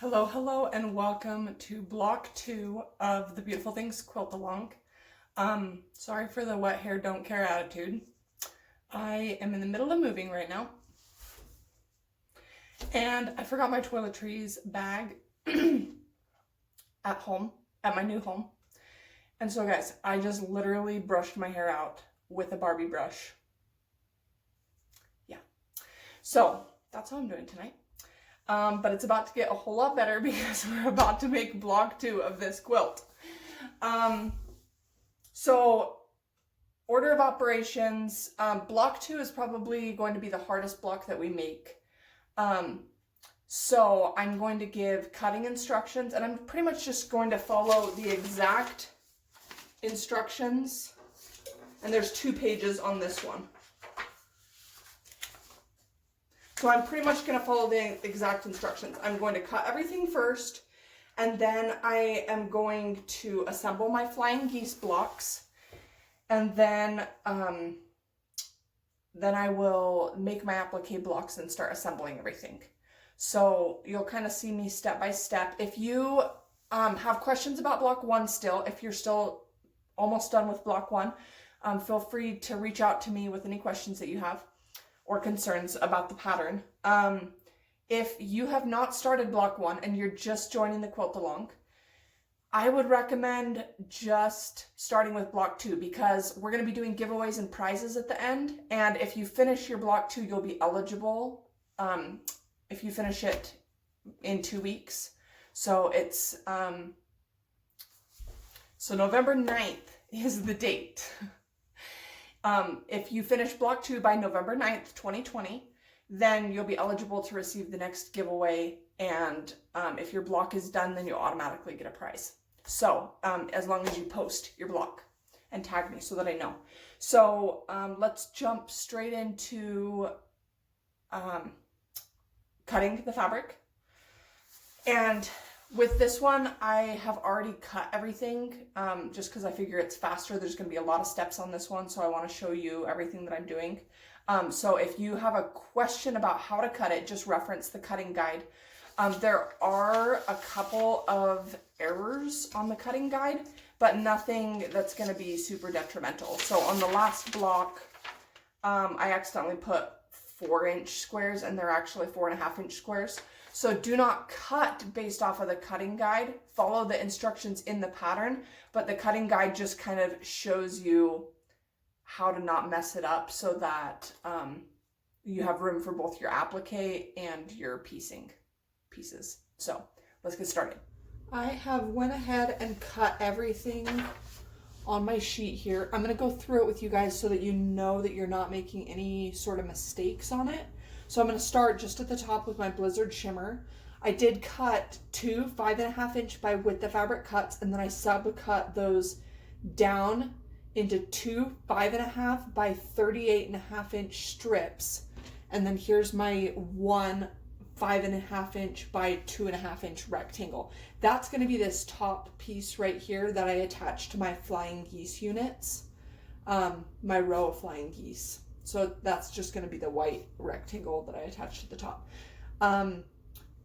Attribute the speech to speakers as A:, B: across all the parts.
A: Hello, hello, and welcome to block 2 of the Beautiful Things Quilt Along. Sorry for the wet hair, don't care attitude. I am in the middle of moving right now. And I forgot my toiletries bag at home, at my new home. And so guys, I just literally brushed my hair out with a Barbie brush. Yeah. So that's how I'm doing tonight. But it's about to get a whole lot better because we're about to make block 2 of this quilt. So order of operations, block 2 is probably going to be the hardest block that we make. So I'm going to give cutting instructions, and I'm pretty much just going to follow the exact instructions. And there's 2 pages on this one. So I'm pretty much going to follow the exact instructions. I'm going to cut everything first, and then I am going to assemble my flying geese blocks, and then I will make my applique blocks and start assembling everything. So you'll kind of see me step by step. If you have questions about block 1 still, if you're still almost done with block 1, feel free to reach out to me with any questions that you have or concerns about the pattern. If you have not started block 1 and you're just joining the quilt along, I would recommend just starting with block 2 because we're going to be doing giveaways and prizes at the end. And if you finish your block 2, you'll be eligible if you finish it in 2 weeks. So it's so November 9th is the date. If you finish block 2 by November 9th, 2020, then you'll be eligible to receive the next giveaway. And if your block is done, then you'll automatically get a prize. So as long as you post your block and tag me so that I know. So let's jump straight into cutting the fabric. And with this one, I have already cut everything just because I figure it's faster. There's going to be a lot of steps on this one, so I want to show you everything that I'm doing. So if you have a question about how to cut it, just reference the cutting guide. There are a couple of errors on the cutting guide, but nothing that's going to be super detrimental. So on the last block, I accidentally put 4-inch squares, and they're actually 4.5-inch squares. So do not cut based off of the cutting guide. Follow the instructions in the pattern, but the cutting guide just kind of shows you how to not mess it up so that you have room for both your applique and your pieces. So let's get started. I have went ahead and cut everything on my sheet here. I'm going to go through it with you guys so that you know that you're not making any sort of mistakes on it. So I'm going to start just at the top with my Blizzard Shimmer. I did cut 2 5.5-inch by width of fabric cuts, and then I sub-cut those down into 2 5.5 by 38.5-inch strips. And then here's my 1 5.5-inch by 2.5-inch rectangle. That's going to be this top piece right here that I attached to my flying geese units, my row of flying geese. So that's just going to be the white rectangle that I attached to the top. And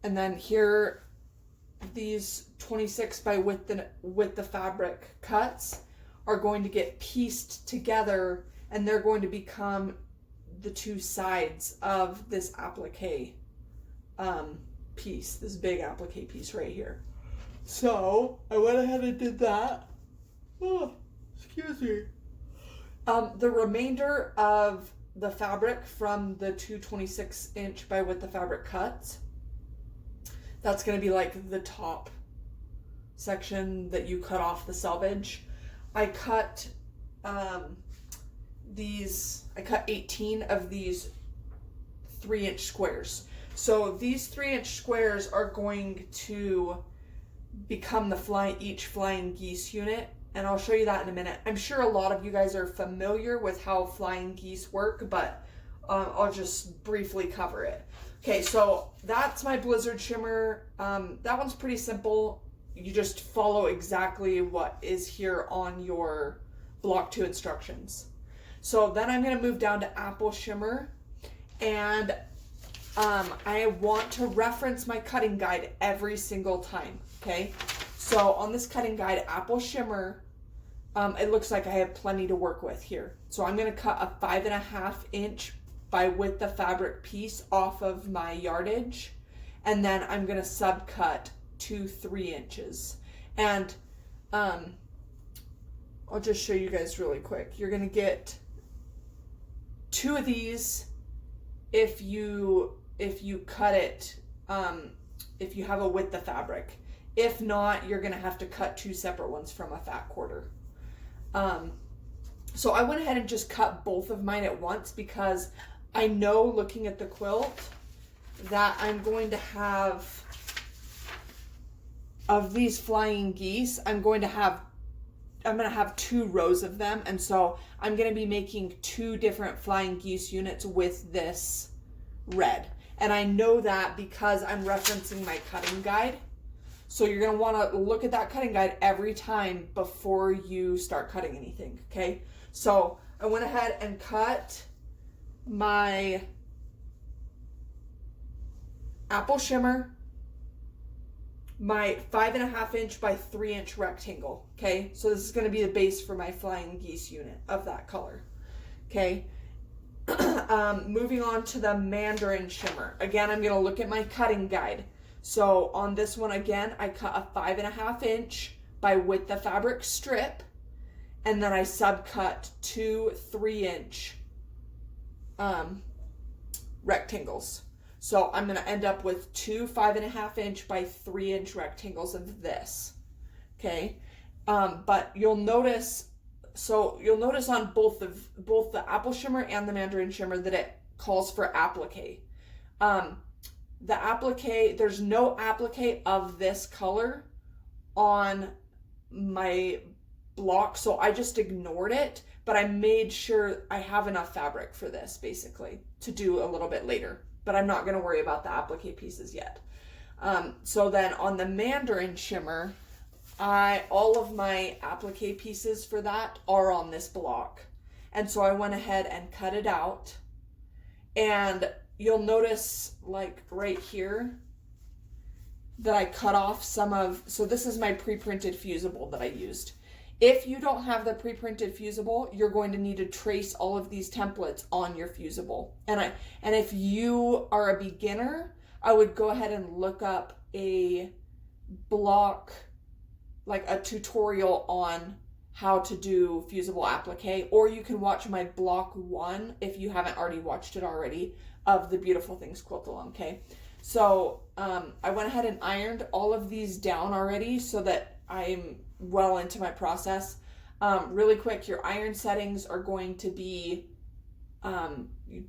A: then here, these 26 by width the fabric cuts are going to get pieced together, and they're going to become the 2 sides of this applique piece, this big applique piece right here. So I went ahead and did that. Oh, excuse me. The remainder of the fabric from the 2 26-inch by width the fabric cuts, that's going to be like the top section that you cut off the selvage. I cut 18 of these 3-inch squares. So these 3-inch squares are going to become each flying geese unit. And I'll show you that in a minute. I'm sure a lot of you guys are familiar with how flying geese work, but I'll just briefly cover it. Okay, so that's my Blizzard Shimmer. That one's pretty simple. You just follow exactly what is here on your block 2 instructions. So then I'm going to move down to Apple Shimmer, and I want to reference my cutting guide every single time, okay? So on this cutting guide, Apple Shimmer, it looks like I have plenty to work with here. So I'm going to cut a 5.5 inch by width of fabric piece off of my yardage, and then I'm going to subcut 3 inches. And I'll just show you guys really quick. You're going to get 2 of these if you cut it, if you have a width of fabric. If not, you're going to have to cut 2 separate ones from a fat quarter. So I went ahead and just cut both of mine at once because I know, looking at the quilt, that I'm going to have, of these flying geese, I'm going to have 2 rows of them, and so I'm going to be making 2 different flying geese units with this red. And I know that because I'm referencing my cutting guide. So you're going to want to look at that cutting guide every time before you start cutting anything, okay? So I went ahead and cut my Apple Shimmer, my 5.5 inch by 3 inch rectangle, okay? So this is going to be the base for my flying geese unit of that color, okay? Moving on to the Mandarin Shimmer. Again, I'm going to look at my cutting guide. So on this one, again, I cut a 5.5 inch by width of fabric strip, and then I subcut 2 3 inch rectangles. So I'm going to end up with 2 5.5 inch by 3 inch rectangles of this, okay? But you'll notice on both the Apple Shimmer and the Mandarin Shimmer that it calls for applique. The applique, there's no applique of this color on my block, so I just ignored it, but I made sure I have enough fabric for this, basically, to do a little bit later. But I'm not going to worry about the applique pieces yet. So then on the Mandarin Shimmer, all of my applique pieces for that are on this block. And so I went ahead and cut it out. And you'll notice, like right here, that I cut off so this is my pre-printed fusible that I used. If you don't have the pre-printed fusible, you're going to need to trace all of these templates on your fusible. And if you are a beginner, I would go ahead and look up a block, like a tutorial on how to do fusible applique, or you can watch my block 1 if you haven't already watched it already, of the Beautiful Things Quilt Along, okay? So I went ahead and ironed all of these down already so that I'm well into my process. Really quick, your iron settings are going to be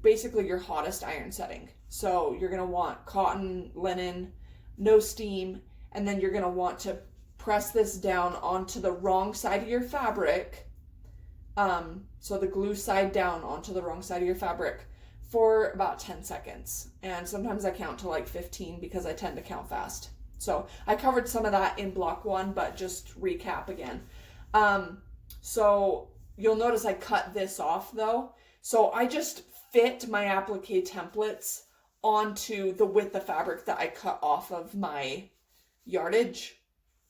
A: basically your hottest iron setting. So you're going to want cotton, linen, no steam, and then you're going to want to press this down onto the wrong side of your fabric. So the glue side down onto the wrong side of your fabric for about 10 seconds. And sometimes I count to like 15 because I tend to count fast. So I covered some of that in block 1, but just recap again. So you'll notice I cut this off though. So I just fit my applique templates onto the width of fabric that I cut off of my yardage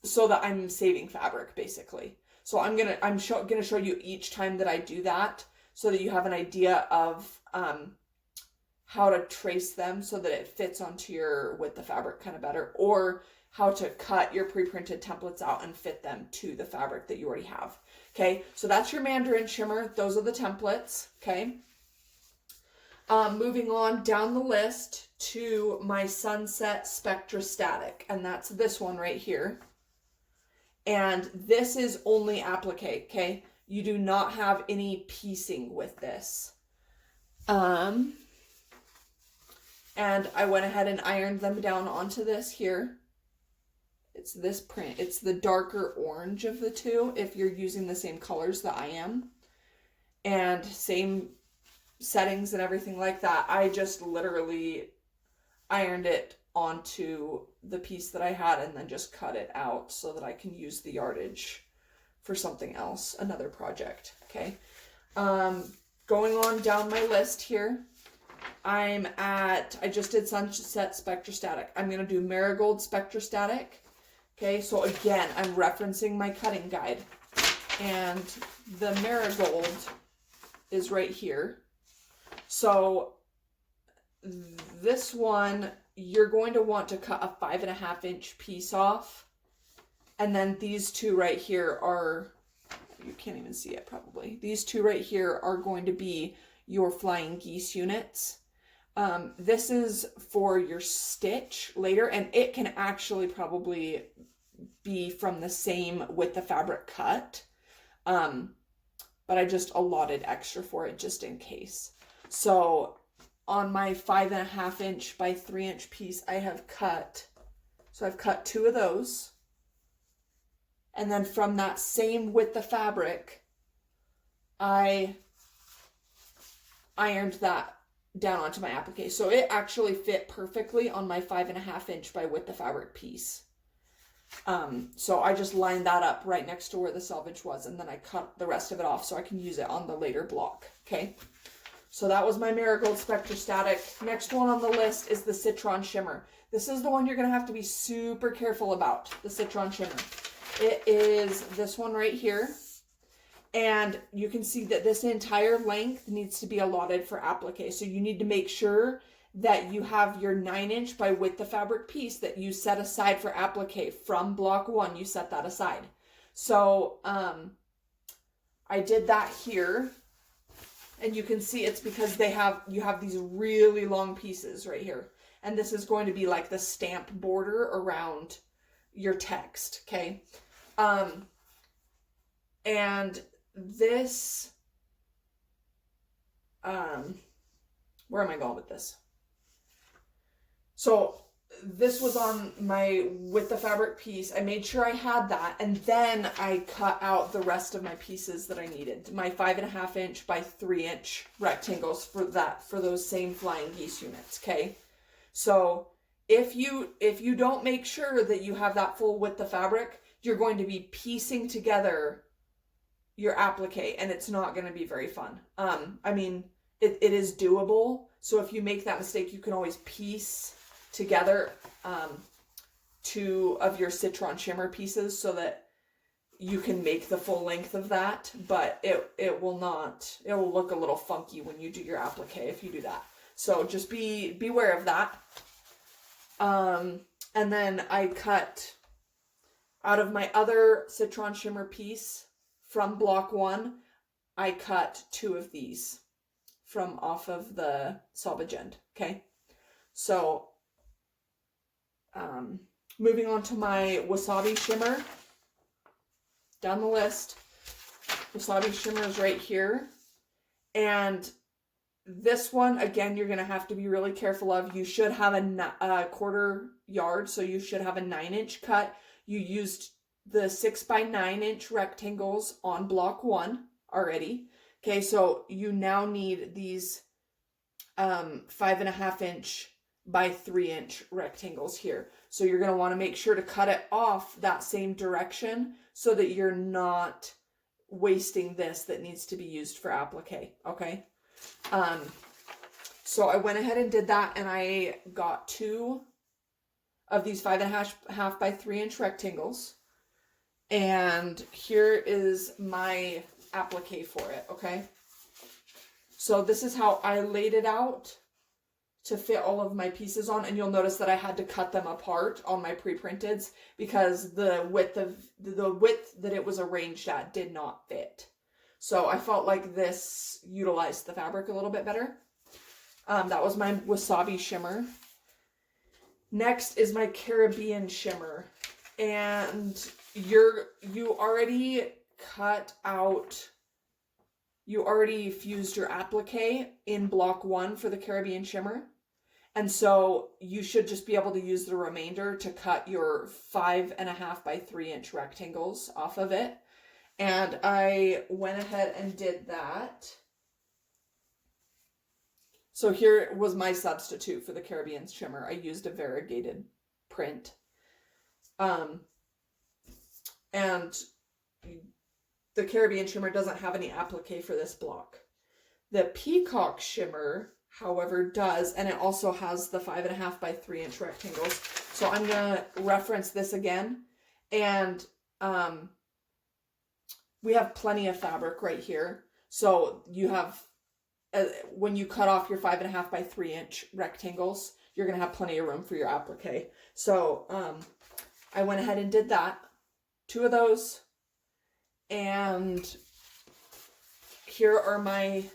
A: so that I'm saving fabric basically. So I'm gonna show you each time that I do that so that you have an idea of how to trace them so that it fits onto your width of fabric kind of better, or how to cut your pre-printed templates out and fit them to the fabric that you already have. Okay, so that's your Mandarin Shimmer. Those are the templates, okay? Moving on down the list to my Sunset Spectra Static, and that's this one right here. And this is only applique, okay? You do not have any piecing with this. And I went ahead and ironed them down onto this here. It's this print. It's the darker orange of the two if you're using the same colors that I am. And same settings and everything like that. I just literally ironed it onto the piece that I had and then just cut it out so that I can use the yardage for something else, another project, okay? Going on down my list here, I just did Sunset Spectrostatic. I'm going to do Marigold Spectrostatic. Okay, so again, I'm referencing my cutting guide. And the Marigold is right here. So this one, you're going to want to cut a 5.5-inch piece off. And then these two right here are, you can't even see it probably. These two right here are going to be your flying geese units. This is for your stitch later, and it can actually probably be from the same with the fabric cut. But I just allotted extra for it just in case. So on my 5.5-inch by 3-inch piece, I've cut 2 of those. And then from that same width of fabric, I ironed that down onto my applique. So it actually fit perfectly on my 5.5-inch by width of fabric piece. So I just lined that up right next to where the selvage was, and then I cut the rest of it off so I can use it on the later block. Okay. So that was my Marigold Spectrostatic. Next one on the list is the Citron Shimmer. This is the one you're going to have to be super careful about, the Citron Shimmer. It is this one right here. And you can see that this entire length needs to be allotted for applique. So you need to make sure that you have your 9-inch by width of fabric piece that you set aside for applique from block 1. You set that aside. So I did that here. And you can see it's because you have these really long pieces right here. And this is going to be like the stamp border around your text, okay? And this, where am I going with this? So this was on my with the fabric piece. I made sure I had that, and then I cut out the rest of my pieces that I needed. My 5.5-inch by 3-inch rectangles for those same flying geese units. Okay, so if you don't make sure that you have that full width of fabric, you're going to be piecing together your applique, and it's not going to be very fun. I mean, it is doable. So if you make that mistake, you can always piece together 2 of your Citron Shimmer pieces so that you can make the full length of that, but it will look a little funky when you do your applique if you do that. So just beware of that. And then I cut out of my other Citron Shimmer piece from block 1, I cut 2 of these from off of the selvage end. Okay, so moving on to my Wasabi Shimmer. Down the list, Wasabi Shimmer is right here. And this one, again, you're going to have to be really careful of. You should have a 1/4 yard, so you should have a 9-inch cut. You used the 6x9-inch rectangles on block 1 already. Okay, so you now need these 5.5-inch by 3-inch rectangles here. So you're going to want to make sure to cut it off that same direction so that you're not wasting this that needs to be used for applique. Okay. So I went ahead and did that, and I got 2 of these 5.5 by 3-inch rectangles. And here is my applique for it. Okay. So this is how I laid it out to fit all of my pieces on, and you'll notice that I had to cut them apart on my pre-printeds because the width that it was arranged at did not fit. So I felt like this utilized the fabric a little bit better. That was my Wasabi Shimmer. Next is my Caribbean Shimmer, and you already fused your applique in block 1 for the Caribbean Shimmer. And so you should just be able to use the remainder to cut your 5.5 by 3-inch rectangles off of it. And I went ahead and did that. So here was my substitute for the Caribbean Shimmer. I used a variegated print. And the Caribbean Shimmer doesn't have any applique for this block. The Peacock Shimmer however, does, and it also has the 5.5 by 3 inch rectangles. So I'm gonna reference this again, and we have plenty of fabric right here. So you have, when you cut off your 5.5 by 3 inch rectangles, you're gonna have plenty of room for your applique. So I went ahead and did that, 2 of those, and here are my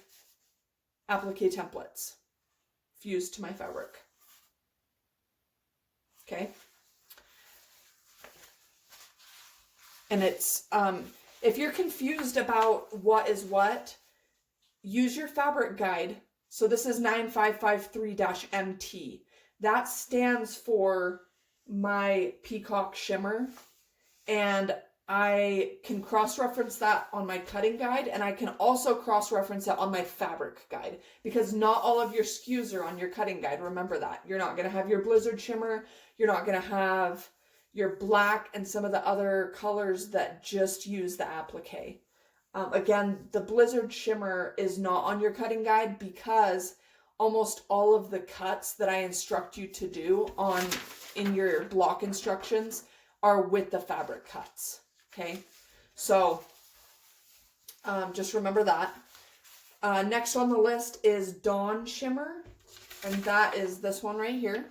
A: applique templates fused to my fabric. Okay. And it's, if you're confused about what is what, use your fabric guide. So this is 9553-MT. That stands for my peacock shimmer, and I can cross-reference that on my cutting guide, and I can also cross-reference it on my fabric guide, because not all of your SKUs are on your cutting guide. Remember that. You're not going to have your blizzard shimmer. You're not going to have your black and some of the other colors that just use the applique. Again, the blizzard shimmer is not on your cutting guide because almost all of the cuts that I instruct you to do in your block instructions are with the fabric cuts. Okay, so just remember that. Next on the list is Dawn Shimmer, and that is this one right here.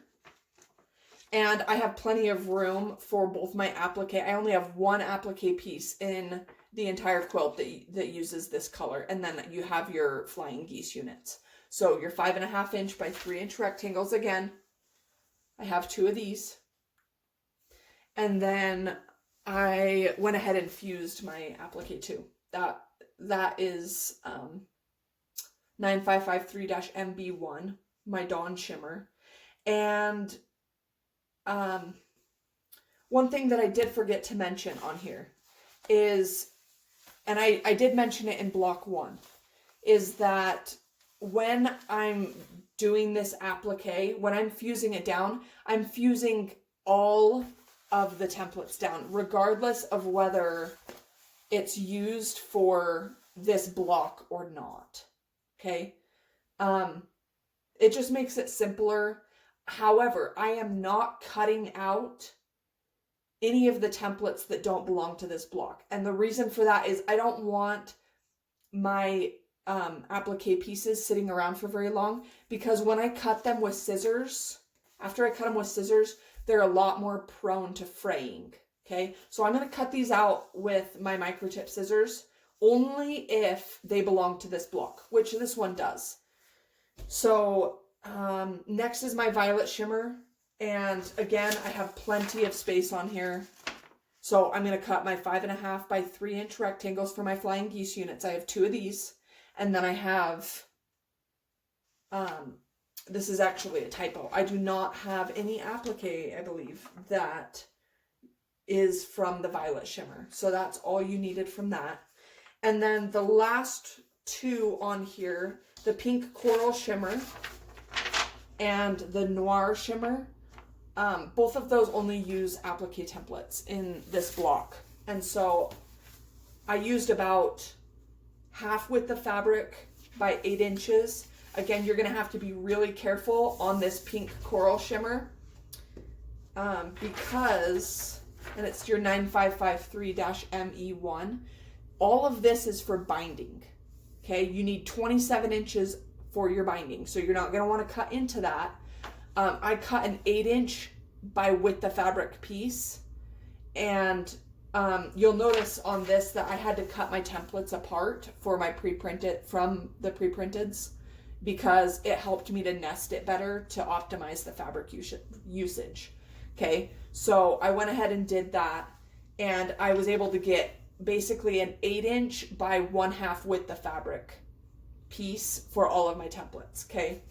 A: And I have plenty of room for both my applique. I only have one applique piece in the entire quilt that uses this color, and then you have your flying geese units. So your 5.5 inch by 3 inch rectangles again. I have 2 of these. And then I went ahead and fused my applique too. That is 9553-MB1, my Dawn Shimmer. And one thing that I did forget to mention on here is, and I did mention it in block 1, is that when I'm doing this applique, when I'm fusing it down, I'm fusing all of the templates down, regardless of whether it's used for this block or not. Okay. It just makes it simpler. However, I am not cutting out any of the templates that don't belong to this block. And the reason for that is I don't want my applique pieces sitting around for very long, because when I cut them with scissors, after I cut them with scissors, they're a lot more prone to fraying. Okay, so I'm going to cut these out with my microtip scissors only if they belong to this block, which this one does. So next is my violet shimmer, and again I have plenty of space on here, so I'm going to cut my 5.5 by 3 inch rectangles for my flying geese units. I have 2 of these, and then I have this is actually a typo. I do not have any applique, I believe, that is from the violet shimmer. So that's all you needed from that. And then the last 2 on here, the pink coral shimmer and the noir shimmer, both of those only use applique templates in this block. And so I used about half width of fabric by 8 inches. Again, you're going to have to be really careful on this pink coral shimmer because, and it's your 9553-ME1, all of this is for binding. Okay, you need 27 inches for your binding, so you're not going to want to cut into that. I cut an 8 inch by width of fabric piece, and you'll notice on this that I had to cut my templates apart for my pre-printed, from the pre-printeds, because it helped me to nest it better to optimize the fabric usage. Okay, so I went ahead and did that, and I was able to get basically an 8 inch by 1/2 width of fabric piece for all of my templates. Okay,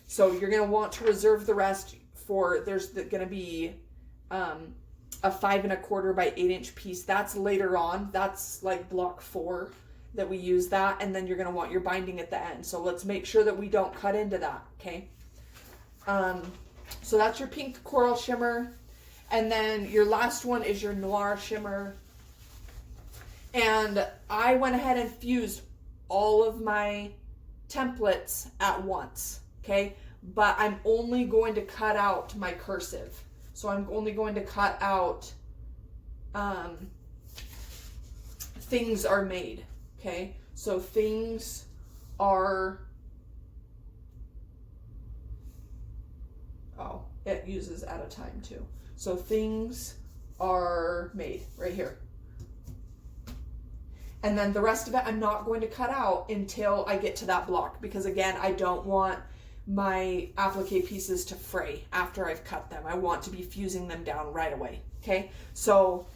A: so you're going to want to reserve the rest for, there's going to be a 5 1/4 by 8 inch piece. That's later on. That's like block 4 that we use that, and then you're going to want your binding at the end. So let's make sure that we don't cut into that. Okay, so that's your pink coral shimmer, and then your last one is your noir shimmer. And I went ahead and fused all of my templates at once. okay? But I'm only going to cut out my cursive. So I'm only going to cut out things are made, okay? So things are, oh, it uses at a time too. So things are made right here. And then the rest of it I'm not going to cut out until I get to that block, because again, I don't want my applique pieces to fray after I've cut them. I want to be fusing them down right away, okay? So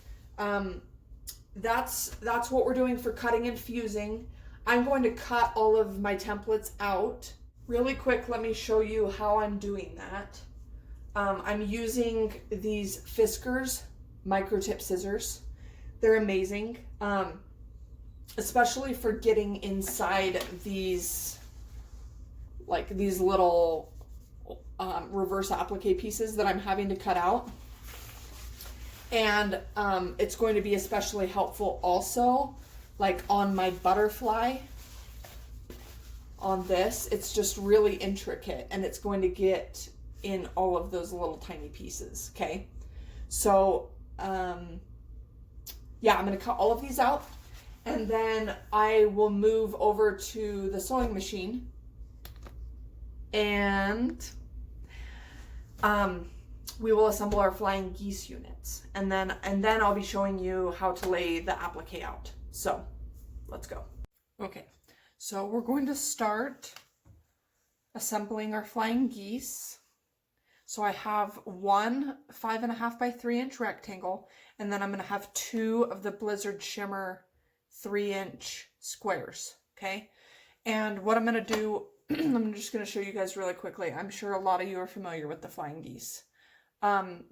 A: that's what we're doing for cutting and fusing. I'm going to cut all of my templates out. Really quick, let me show you how I'm doing that. I'm using these Fiskars micro tip scissors. They're amazing, especially for getting inside these, like these little reverse applique pieces that I'm having to cut out. And it's going to be especially helpful also, like on my butterfly, on this, it's just really intricate and it's going to get in all of those little tiny pieces, okay? So, yeah, I'm gonna cut all of these out and then I will move over to the sewing machine and we will assemble our flying geese units, and then I'll be showing you how to lay the applique out. So let's go. Okay, so we're going to start assembling our flying geese. So I have one 5.5 by 3 inch rectangle, and then I'm going to have 2 of the Blizzard Shimmer 3-inch squares. Okay, and what I'm going to do, I'm just going to show you guys really quickly. I'm sure a lot of you are familiar with the flying geese.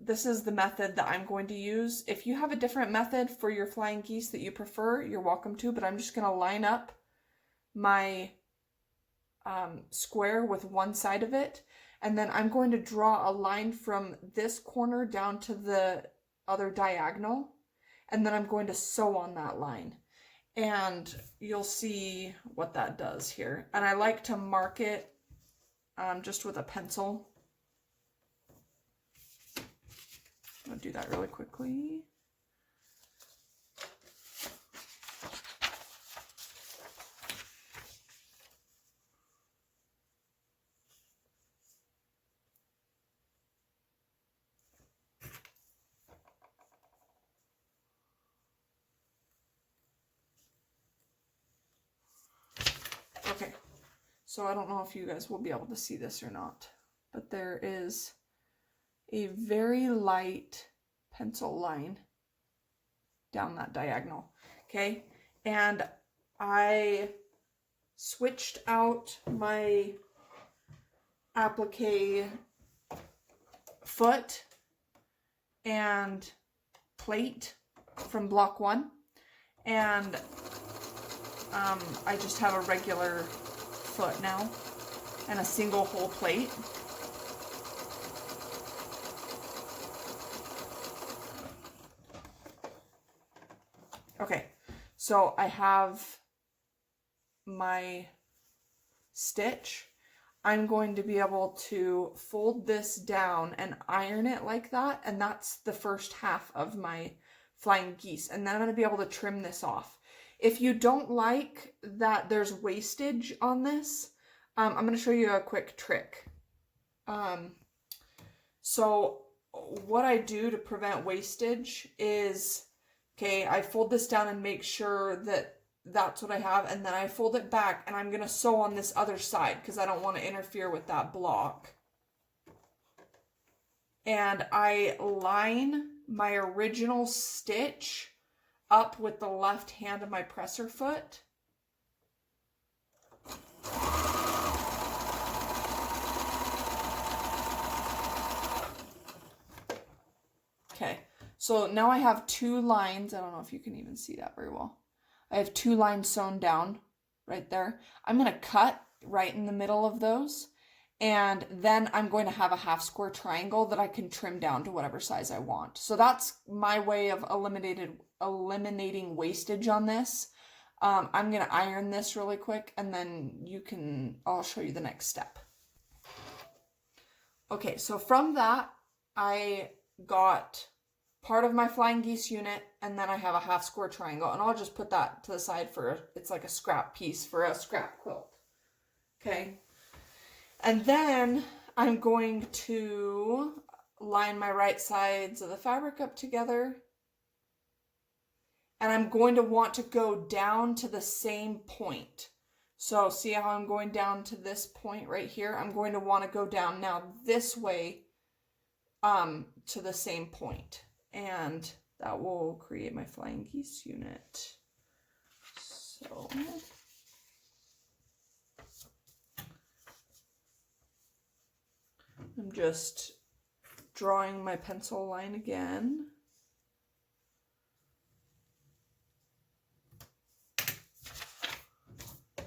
A: This is the method that I'm going to use. If you have a different method for your flying geese that you prefer, you're welcome to, but I'm just going to line up my square with one side of it, and then I'm going to draw a line from this corner down to the other diagonal, and then I'm going to sew on that line. And you'll see what that does here. And I like to mark it just with a pencil. I'm going to do that really quickly. Okay, so I don't know if you guys will be able to see this or not, but there is a very light pencil line down that diagonal, okay? And I switched out my applique foot and plate from block 1, and I just have a regular foot now and a single hole plate. Okay, so I have my stitch. I'm going to be able to fold this down and iron it like that, and that's the first half of my flying geese, and then I'm going to be able to trim this off. If you don't like that there's wastage on this, I'm going to show you a quick trick. So what I do to prevent wastage is, okay, I fold this down and make sure that that's what I have, and then I fold it back and I'm going to sew on this other side because I don't want to interfere with that block. And I line my original stitch up with the left hand of my presser foot. Okay, so now I have 2 lines. I don't know if you can even see that very well. I have 2 lines sewn down right there. I'm going to cut right in the middle of those, and then I'm going to have a half square triangle that I can trim down to whatever size I want. So that's my way of eliminating wastage on this. I'm going to iron this really quick, and then I'll show you the next step. Okay, so from that, I got part of my flying geese unit, and then I have a half square triangle, and I'll just put that to the side for, it's like a scrap piece for a scrap quilt. Okay, and then I'm going to line my right sides of the fabric up together, and I'm going to want to go down to the same point. So see how I'm going down to this point right here? I'm going to want to go down now this way to the same point, and that will create my flying geese unit. So I'm just drawing my pencil line again.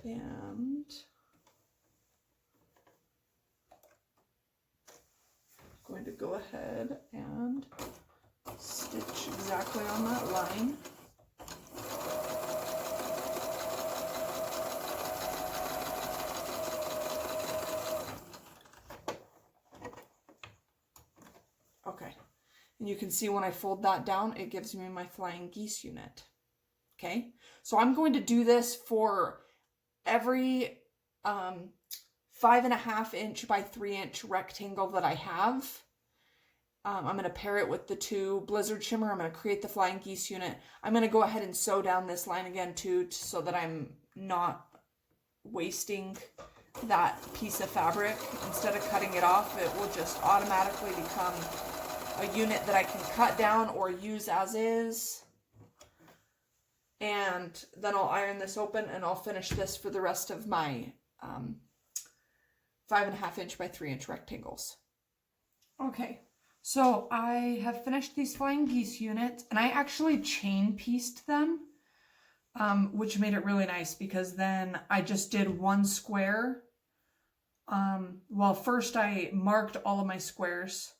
A: And I'm going to go ahead and stitch exactly on that line. Okay, and you can see when I fold that down, it gives me my flying geese unit. Okay, so I'm going to do this for every 5.5 inch by 3 inch rectangle that I have. I'm going to pair it with the 2 Blizzard Shimmer. I'm going to create the flying geese unit. I'm going to go ahead and sew down this line again too, so that I'm not wasting that piece of fabric. Instead of cutting it off, it will just automatically become a unit that I can cut down or use as is. And then I'll iron this open, and I'll finish this for the rest of my 5.5 inch by 3 inch rectangles. Okay, so I have finished these flying geese units, and I actually chain pieced them, which made it really nice, because then I just did one square. Well, first I marked all of my squares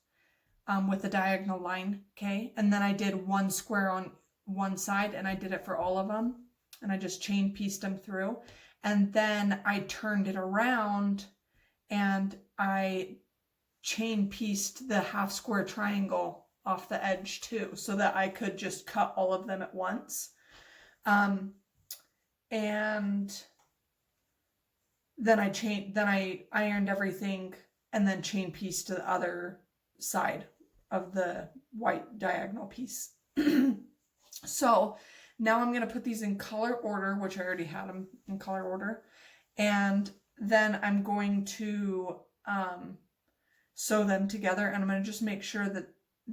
A: with a diagonal line, okay, and then I did one square on one side, and I did it for all of them, and I just chain pieced them through, and then I turned it around and I chain pieced the half square triangle off the edge too, so that I could just cut all of them at once. And then I ironed everything, and then chain pieced to the other side of the white diagonal piece. So now I'm going to put these in color order, which I already had them in color order. And then I'm going to sew them together, and I'm going to just make sure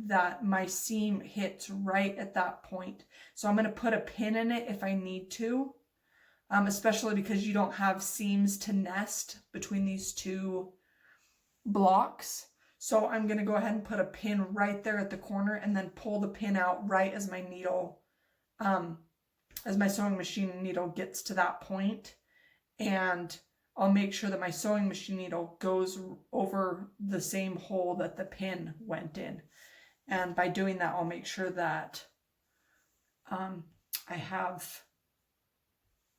A: that my seam hits right at that point. So I'm going to put a pin in it if I need to, especially because you don't have seams to nest between these 2 blocks. So I'm going to go ahead and put a pin right there at the corner, and then pull the pin out right as my needle, as my sewing machine needle gets to that point. And I'll make sure that my sewing machine needle goes over the same hole that the pin went in. And by doing that, I'll make sure that I have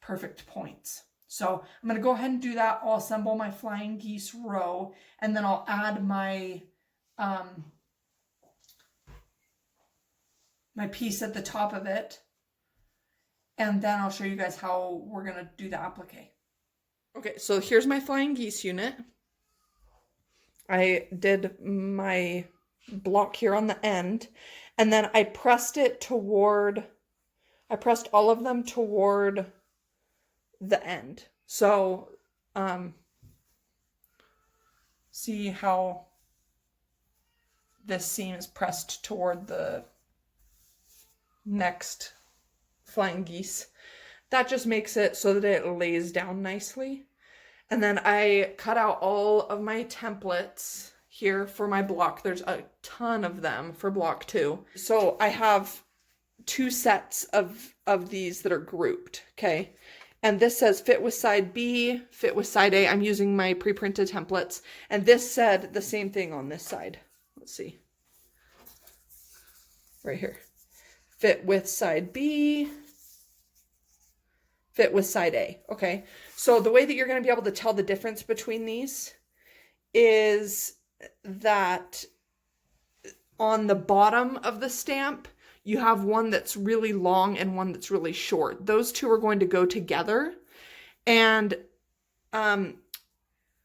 A: perfect points. So I'm going to go ahead and do that. I'll assemble my flying geese row, and then I'll add my my piece at the top of it, and then I'll show you guys how we're going to do the applique. Okay, so here's my flying geese unit. I did my block here on the end, and then I pressed all of them toward the end. So see how this seam is pressed toward the next flying geese. That just makes it so that it lays down nicely. And then I cut out all of my templates here for my block. There's a ton of them for block 2. So I have 2 sets of these that are grouped, okay? And this says fit with side B, fit with side A. I'm using my pre-printed templates. And this said the same thing on this side. Let's see. Right here. Fit with side B, fit with side A. Okay. So the way that you're going to be able to tell the difference between these is that on the bottom of the stamp, you have one that's really long and one that's really short. Those two are going to go together. And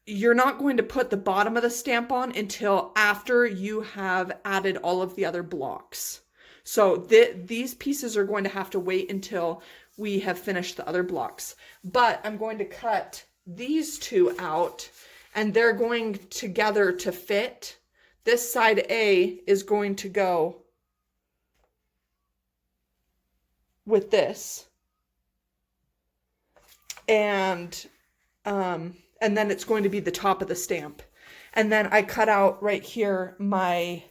A: you're not going to put the bottom of the stamp on until after you have added all of the other blocks. So these pieces are going to have to wait until we have finished the other blocks. But I'm going to cut these two out, and they're going together to fit. This side A is going to go with this. And then it's going to be the top of the stamp. And then I cut out right here my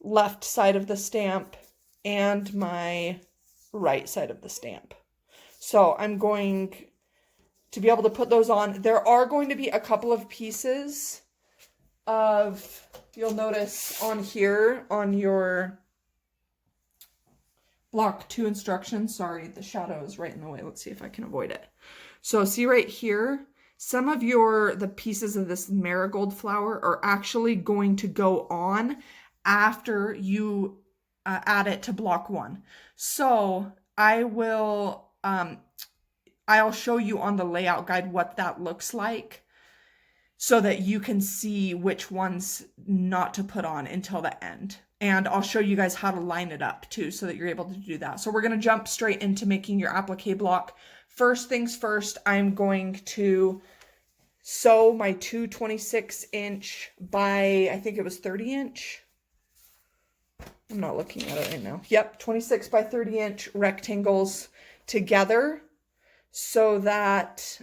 A: left side of the stamp and my right side of the stamp. So I'm going to be able to put those on. There are going to be a couple of pieces of, you'll notice on here on your block 2 instructions. Sorry, the shadow is right in the way. Let's see if I can avoid it. So see right here, some of the pieces of this marigold flower are actually going to go on after you add it to block 1. So I'll show you on the layout guide what that looks like so that you can see which ones not to put on until the end. And I'll show you guys how to line it up too so that you're able to do that. So we're going to jump straight into making your applique block. First things first, I'm going to sew my two 26-inch by, I think it was 30-inch. I'm not looking at it right now. Yep, 26 by 30-inch rectangles together so that,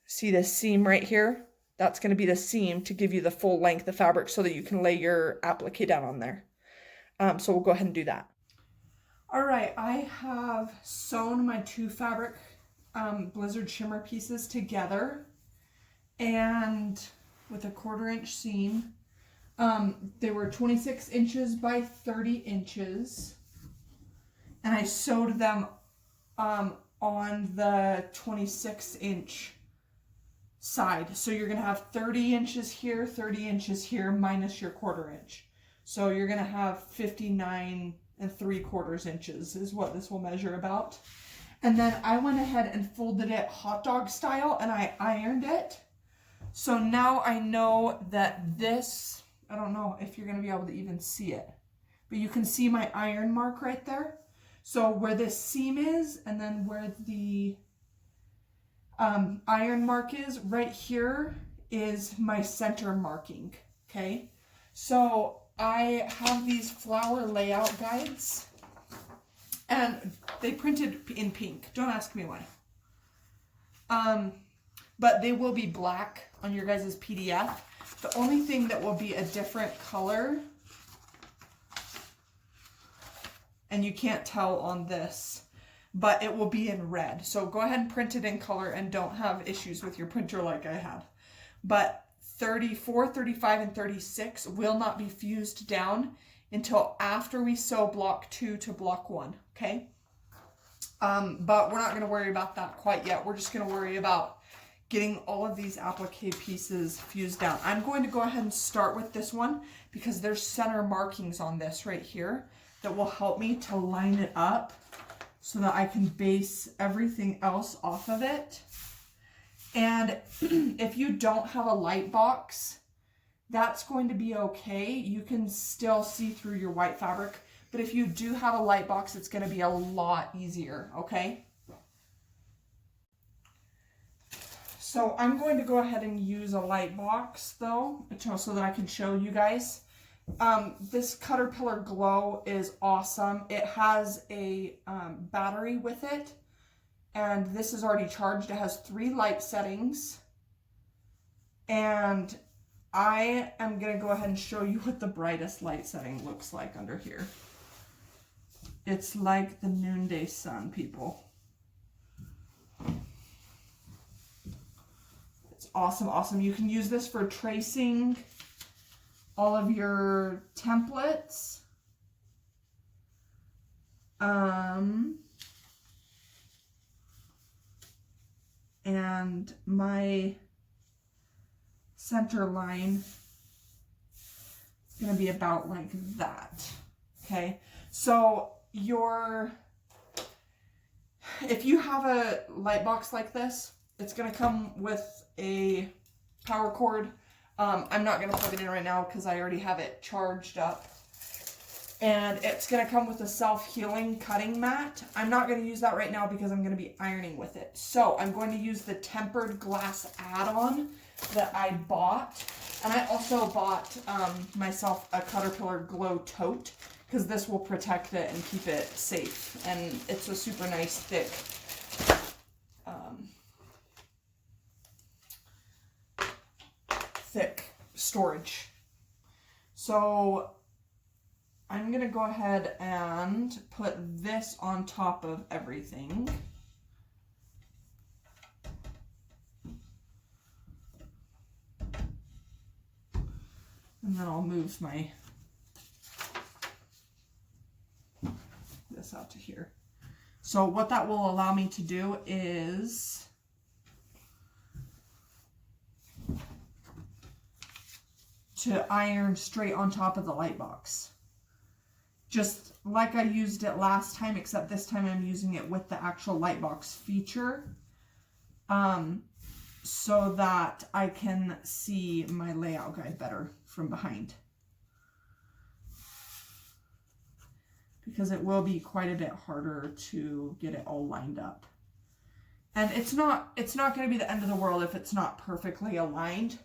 A: see this seam right here? That's going to be the seam to give you the full length of fabric so that you can lay your applique down on there. So we'll go ahead and do that. All right, I have sewn my two fabric Blizzard shimmer pieces together and with a 1/4 inch seam. They were 26 inches by 30 inches and I sewed them on the 26-inch side. So you're going to have 30 inches here, 30 inches here, minus your 1/4 inch. So you're going to have 59 3/4 inches is what this will measure about. And then I went ahead and folded it hot dog style and I ironed it. So now I know that this, I don't know if you're going to be able to even see it, but you can see my iron mark right there. So where this seam is and then where the iron mark is, right here is my center marking, okay? So I have these flower layout guides and they printed in pink. Don't ask me why. But they will be black on your guys' PDF. The only thing that will be a different color, and you can't tell on this, but it will be in red. So go ahead and print it in color and don't have issues with your printer like I had. But 34, 35, and 36 will not be fused down until after we sew block 2 to block 1, okay? But we're not going to worry about that quite yet. We're just going to worry about getting all of these applique pieces fused down. I'm going to go ahead and start with this one because there's center markings on this right here that will help me to line it up so that I can base everything else off of it. And if you don't have a light box, that's going to be okay. You can still see through your white fabric, but if you do have a light box, it's going to be a lot easier, okay? So I'm going to go ahead and use a light box though, so that I can show you guys. This Caterpillar Glow is awesome. It has a battery with it, and this is already charged. It has 3 light settings, and I am going to go ahead and show you what the brightest light setting looks like under here. It's like the noonday sun, people. It's awesome, awesome. You can use this for tracing all of your templates. And my center line is going to be about like that. Okay, so if you have a light box like this, it's going to come with a power cord. I'm not going to plug it in right now because I already have it charged up. And it's going to come with a self-healing cutting mat. I'm not going to use that right now because I'm going to be ironing with it. So I'm going to use the tempered glass add-on that I bought. And I also bought myself a Caterpillar Glow tote because this will protect it and keep it safe. And it's a super nice thick storage. So I'm going to go ahead and put this on top of everything. And then I'll move this out to here. So what that will allow me to do is to iron straight on top of the light box. Just like I used it last time, except this time I'm using it with the actual light box feature, so that I can see my layout guide better from behind. Because it will be quite a bit harder to get it all lined up. And it's not going to be the end of the world if it's not perfectly aligned,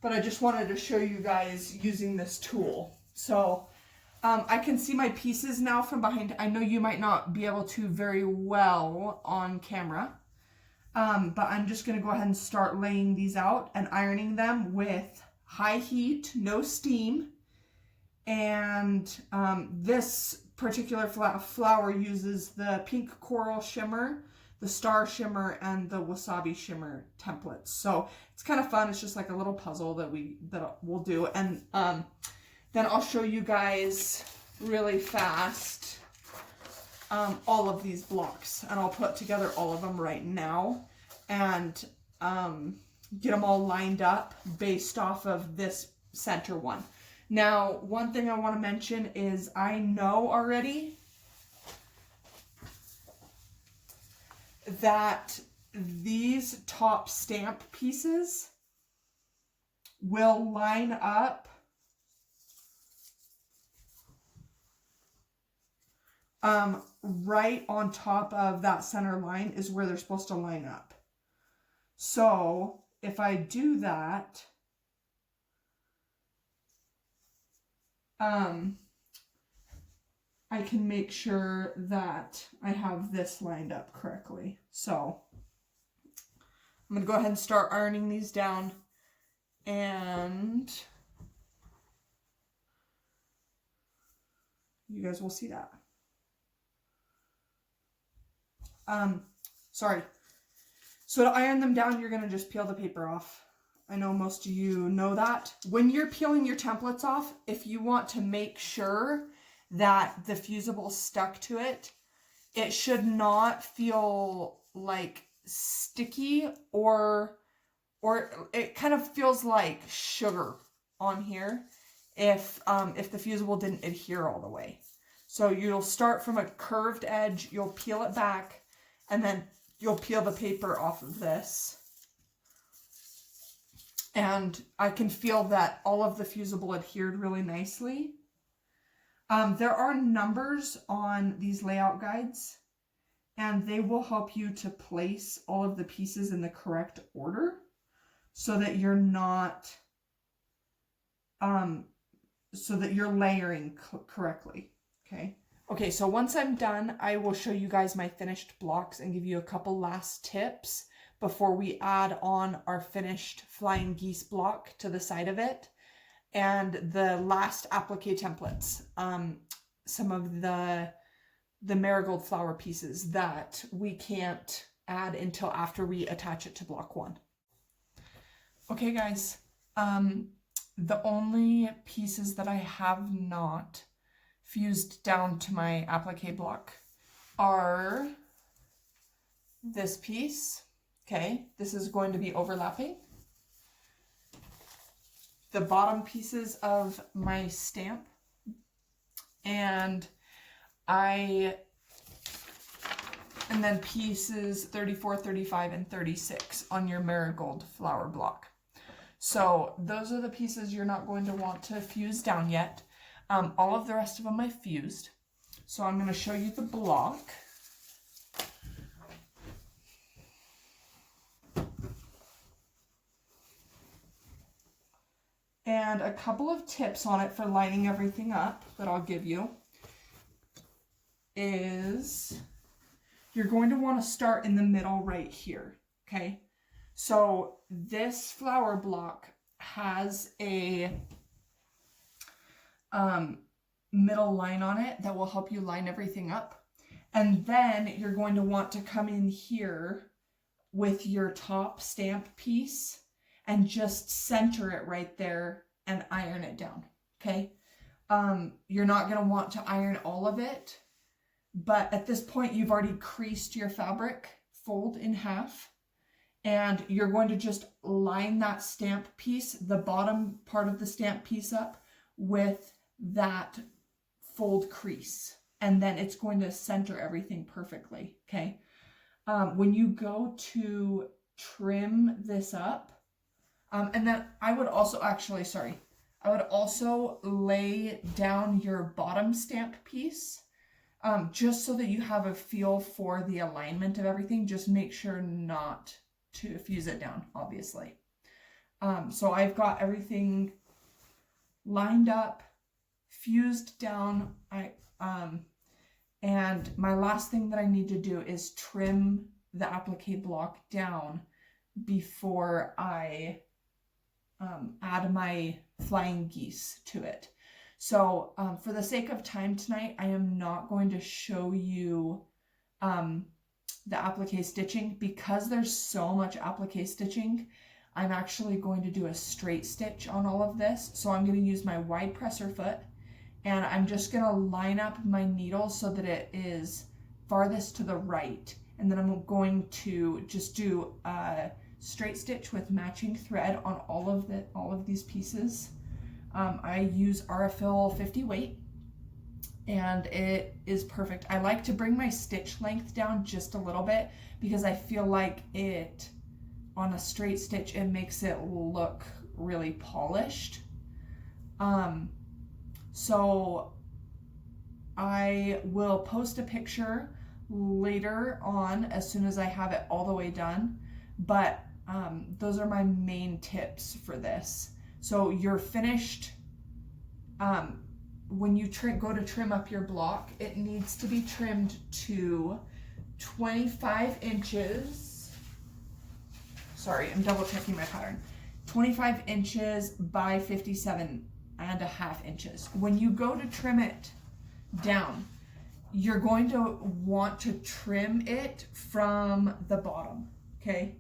A: but I just wanted to show you guys using this tool. So I can see my pieces now from behind. I know you might not be able to very well on camera, but I'm just going to go ahead and start laying these out and ironing them with high heat, no steam. And this particular flower uses the pink coral shimmer, the star shimmer, and the wasabi shimmer templates. So it's kind of fun. It's just like a little puzzle that we'll do. And then I'll show you guys really fast all of these blocks, and I'll put together all of them right now and get them all lined up based off of this center one. Now, one thing I want to mention is I know already that these top stamp pieces will line up right on top of that center line is where they're supposed to line up. So if I do that, I can make sure that I have this lined up correctly. So I'm going to go ahead and start ironing these down, and you guys will see that. Sorry. So to iron them down, you're going to just peel the paper off. I know most of you know that. When you're peeling your templates off, if you want to make sure that the fusible stuck to it, it should not feel like sticky or it kind of feels like sugar on here if the fusible didn't adhere all the way. So you'll start from a curved edge, you'll peel it back, and then you'll peel the paper off of this. And I can feel that all of the fusible adhered really nicely. There are numbers on these layout guides, and they will help you to place all of the pieces in the correct order so that you're not, so that you're layering correctly, okay? Okay, so once I'm done, I will show you guys my finished blocks and give you a couple last tips before we add on our finished flying geese block to the side of it. And the last applique templates, some of the marigold flower pieces that we can't add until after we attach it to block one. Okay guys, the only pieces that I have not fused down to my applique block are this piece. Okay, this is going to be overlapping. the bottom pieces of my stamp, and then pieces 34, 35, and 36 on your marigold flower block. So those are the pieces you're not going to want to fuse down yet. All of the rest of them I fused. So I'm going to show you the block. And a couple of tips on it for lining everything up that I'll give you is you're going to want to start in the middle right here, okay? So this flower block has a middle line on it that will help you line everything up. And then you're going to want to come in here with your top stamp piece and just center it right there and iron it down, okay? You're not going to want to iron all of it, but at this point you've already creased your fabric fold in half, and you're going to just line that stamp piece, the bottom part of the stamp piece, up with that fold crease, and then it's going to center everything perfectly, okay? When you go to trim this up, and then I would also lay down your bottom stamp piece, just so that you have a feel for the alignment of everything. Just make sure not to fuse it down, obviously. So I've got everything lined up, fused down. And my last thing that I need to do is trim the applique block down before I add my flying geese to it. So for the sake of time tonight, I am not going to show you the applique stitching because there's so much applique stitching. I'm actually going to do a straight stitch on all of this. So I'm going to use my wide presser foot, and I'm just going to line up my needle so that it is farthest to the right. And then I'm going to just do a straight stitch with matching thread on all of these pieces. I use Aurifil 50 weight, and it is perfect. I like to bring my stitch length down just a little bit because I feel like it, on a straight stitch, it makes it look really polished. So I will post a picture later on as soon as I have it all the way done, but those are my main tips for this. So you're finished. When you go to trim up your block, it needs to be trimmed to 25 inches. Sorry, I'm double checking my pattern. 25 inches by 57.5 inches. When you go to trim it down, you're going to want to trim it from the bottom, okay?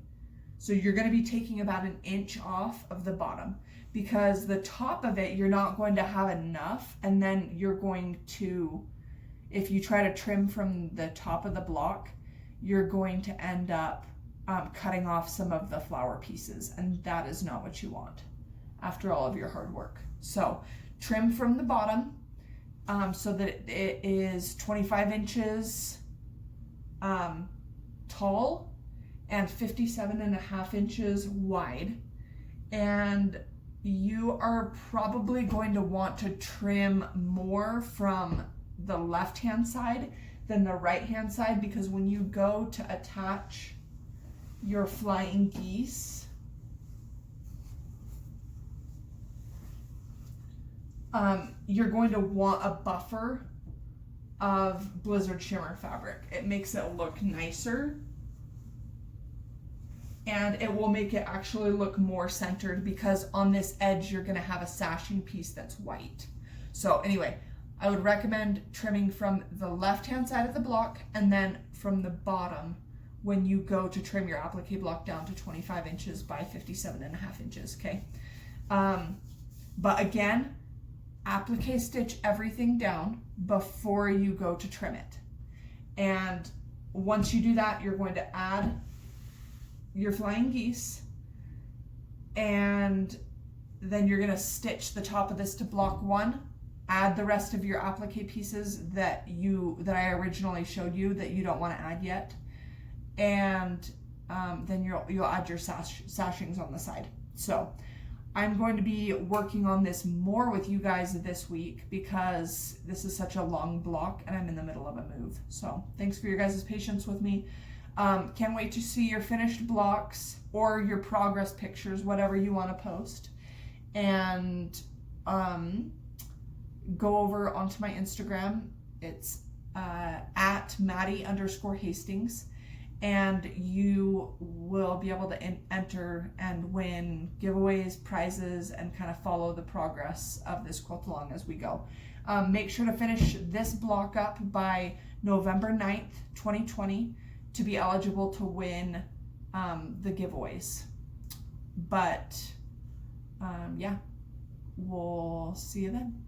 A: So you're going to be taking about an inch off of the bottom, because the top of it, you're not going to have enough. And then you're going to, if you try to trim from the top of the block, you're going to end up cutting off some of the flower pieces. And that is not what you want after all of your hard work. So trim from the bottom so that it is 25 inches tall and 57.5 inches wide. And you are probably going to want to trim more from the left-hand side than the right-hand side, because when you go to attach your flying geese, you're going to want a buffer of Blizzard Shimmer fabric. It makes it look nicer, and it will make it actually look more centered, because on this edge you're going to have a sashing piece that's white. So anyway, I would recommend trimming from the left hand side of the block and then from the bottom when you go to trim your applique block down to 25 inches by 57.5 inches, okay? But again, applique stitch everything down before you go to trim it. And once you do that, you're going to add your flying geese, and then you're gonna stitch the top of this to block 1, add the rest of your applique pieces that I originally showed you that you don't want to add yet, and then you'll add your sashings on the side. So I'm going to be working on this more with you guys this week because this is such a long block and I'm in the middle of a move. So thanks for your guys' patience with me. Can't wait to see your finished blocks or your progress pictures, whatever you want to post. And go over onto my Instagram. It's at Maddie_Hastings. And you will be able to enter and win giveaways, prizes, and kind of follow the progress of this quilt along as we go. Make sure to finish this block up by November 9th, 2020 to be eligible to win the giveaways. But yeah, we'll see you then.